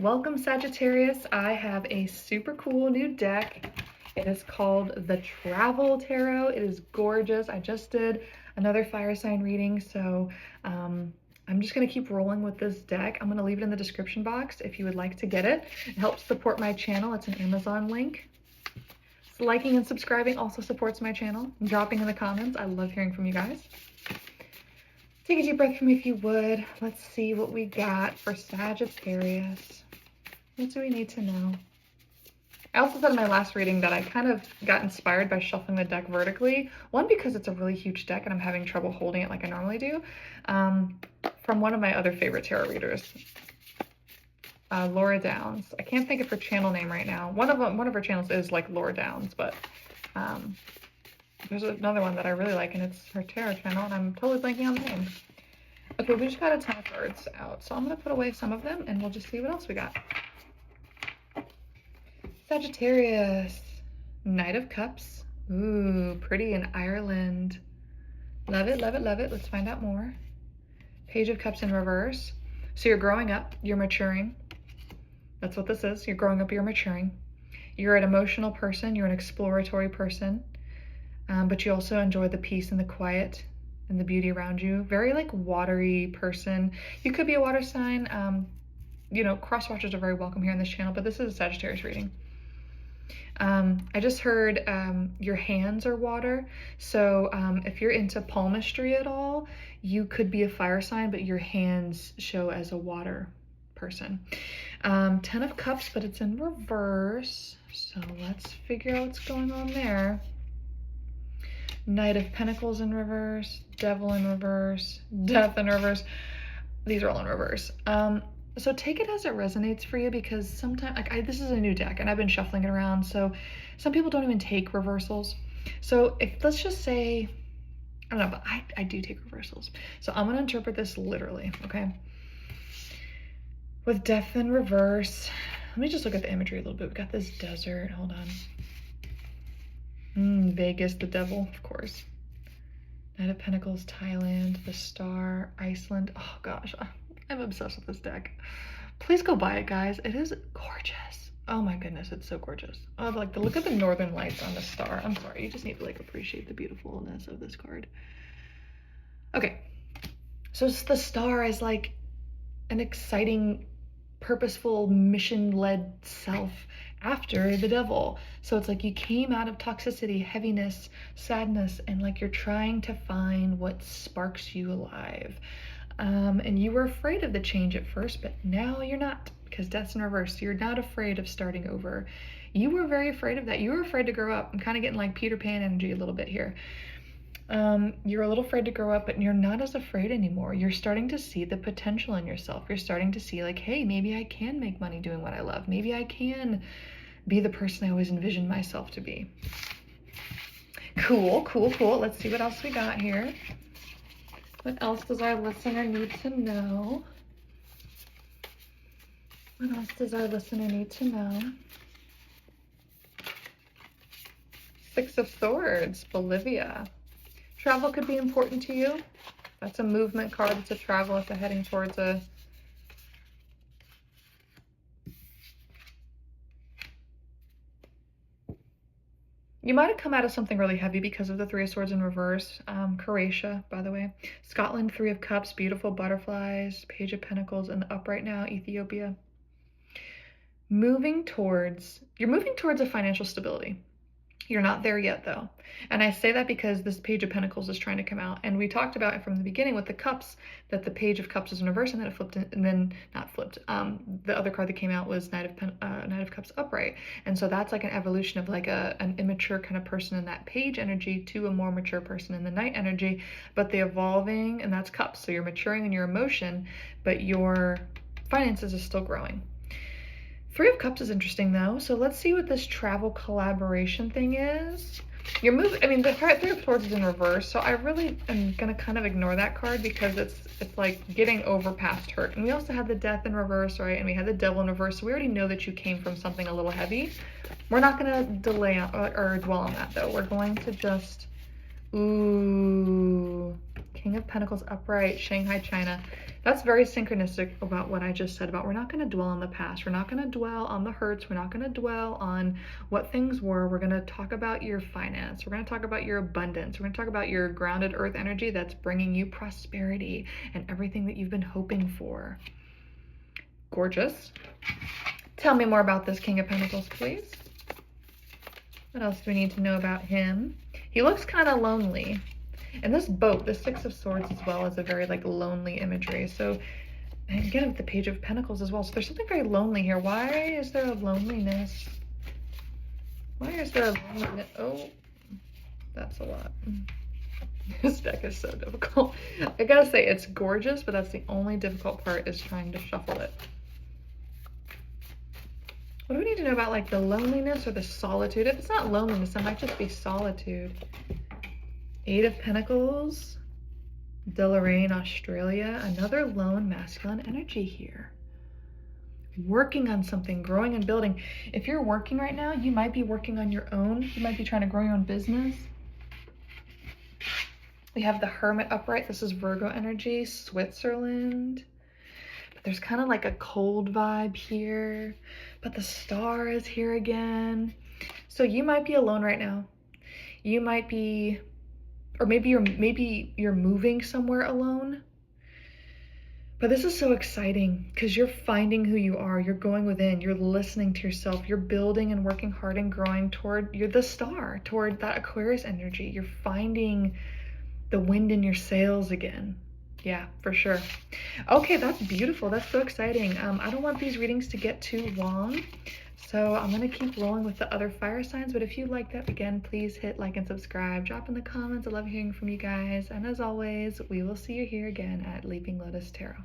welcome Sagittarius. I have a super cool new deck. It is called the Travel Tarot. It is gorgeous. I just did another fire sign reading, so I'm just gonna keep rolling with this deck. I'm gonna leave it in the description box if you would like to get it. It helps support my channel. It's an Amazon link. So liking and subscribing also supports my channel. And dropping in the comments. I love hearing from you guys. Take a deep breath for me if you would. Let's see what we got for Sagittarius. What do we need to know? I also said in my last reading that I kind of got inspired by shuffling the deck vertically. One, because it's a really huge deck and I'm having trouble holding it like I normally do. From one of my other favorite tarot readers, Laura Downs. I can't think of her channel name right now. One of her channels is like Laura Downs, but there's another one that I really like, and it's her tarot channel, and I'm totally blanking on the name. Okay, we just got a ton of cards out, so I'm going to put away some of them, and we'll just see what else we got. Sagittarius, Knight of Cups. Ooh, pretty in Ireland. Love it, love it, love it. Let's find out more. Page of Cups in reverse. So you're growing up, you're maturing. That's what this is. You're growing up, you're maturing. You're an emotional person, you're an exploratory person. But you also enjoy the peace and the quiet and the beauty around you. Very like watery person. You could be a water sign. You know, cross watchers are very welcome here on this channel, but this is a Sagittarius reading. I just heard your hands are water. So if you're into palmistry at all, you could be a fire sign, but your hands show as a water person. 10 of Cups, but it's in reverse. So let's figure out what's going on there. Knight of Pentacles in reverse, Devil in reverse, Death in reverse. These are all in reverse. So take it as it resonates for you, because sometimes, like this is a new deck and I've been shuffling it around, so some people don't even take reversals. So if, let's just say, I don't know, but I do take reversals. So I'm gonna interpret this literally, okay? With Death in reverse, let me just look at the imagery a little bit. We've got this desert, hold on. Vegas, the devil, of course. Knight of Pentacles, Thailand, the Star, Iceland. Oh gosh, I'm obsessed with this deck. Please go buy it, guys. It is gorgeous. Oh my goodness, it's so gorgeous. Oh, like the look at the northern lights on the star. I'm sorry, you just need to like appreciate the beautifulness of this card. Okay, so the Star is like an exciting, purposeful, mission-led self after the devil. So it's like you came out of toxicity, heaviness, sadness, and like you're trying to find what sparks you alive. And you were afraid of the change at first, but now you're not, because Death's in reverse. You're not afraid of starting over. You were very afraid of that. You were afraid to grow up. I'm kind of getting like Peter Pan energy a little bit here. You're a little afraid to grow up, but you're not as afraid anymore. You're starting to see the potential in yourself. You're starting to see like, hey, maybe I can make money doing what I love. Maybe I can be the person I always envisioned myself to be. Cool, cool, cool. Let's see what else we got here. What else does our listener need to know? What else does our listener need to know? Six of Swords, Bolivia. Travel could be important to you. That's a movement card. It's a travel. It's a heading towards a... You might have come out of something really heavy because of the Three of Swords in reverse. Croatia, by the way. Scotland, Three of Cups, beautiful butterflies, Page of Pentacles, and the upright now, Ethiopia. You're moving towards a financial stability. You're not there yet though. And I say that because this Page of Pentacles is trying to come out. And we talked about it from the beginning with the Cups, that the Page of Cups is in reverse and then it flipped, and then not flipped. The other card that came out was Knight of Cups upright. And so that's like an evolution of like an immature kind of person in that Page energy to a more mature person in the Knight energy, but the evolving, and that's Cups. So you're maturing in your emotion, but your finances is still growing. Three of Cups is interesting though. So let's see what this travel collaboration thing is. You're moving, I mean, the Three of Swords is in reverse, so I really am gonna kind of ignore that card because it's like getting over past hurt. And we also had the Death in reverse, right? And we had the Devil in reverse, so we already know that you came from something a little heavy. We're not gonna delay on, or dwell on that though. We're going to just, ooh, King of Pentacles upright, Shanghai, China. That's very synchronistic about what I just said about we're not going to dwell on the past. We're not going to dwell on the hurts. We're not going to dwell on what things were. We're going to talk about your finance. We're going to talk about your abundance. We're going to talk about your grounded earth energy that's bringing you prosperity and everything that you've been hoping for. Gorgeous. Tell me more about this King of Pentacles, please. What else do we need to know about him? He looks kind of lonely. And this boat, the Six of Swords as well, is a very like lonely imagery. So, and again with the Page of Pentacles as well. So there's something very lonely here. Why is there a loneliness? Why is there a loneliness? Oh, that's a lot. This deck is so difficult. I gotta say, it's gorgeous, but that's the only difficult part is trying to shuffle it. What do we need to know about like the loneliness or the solitude? If it's not loneliness, it might just be solitude. Eight of Pentacles, Deloraine, Australia, another lone masculine energy here. Working on something, growing and building. If you're working right now, you might be working on your own. You might be trying to grow your own business. We have the Hermit upright. This is Virgo energy, Switzerland. But there's kind of like a cold vibe here. But the Star is here again. So you might be alone right now. You might be... Or maybe you're moving somewhere alone. But this is so exciting because you're finding who you are. You're going within. You're listening to yourself. You're building and working hard and growing toward, you're the star, toward that Aquarius energy. You're finding the wind in your sails again. Yeah, for sure. Okay, that's beautiful. That's so exciting. I don't want these readings to get too long. So I'm going to keep rolling with the other fire signs, but if you like that, again, please hit like and subscribe, drop in the comments. I love hearing from you guys. And as always, we will see you here again at Leaping Lotus Tarot.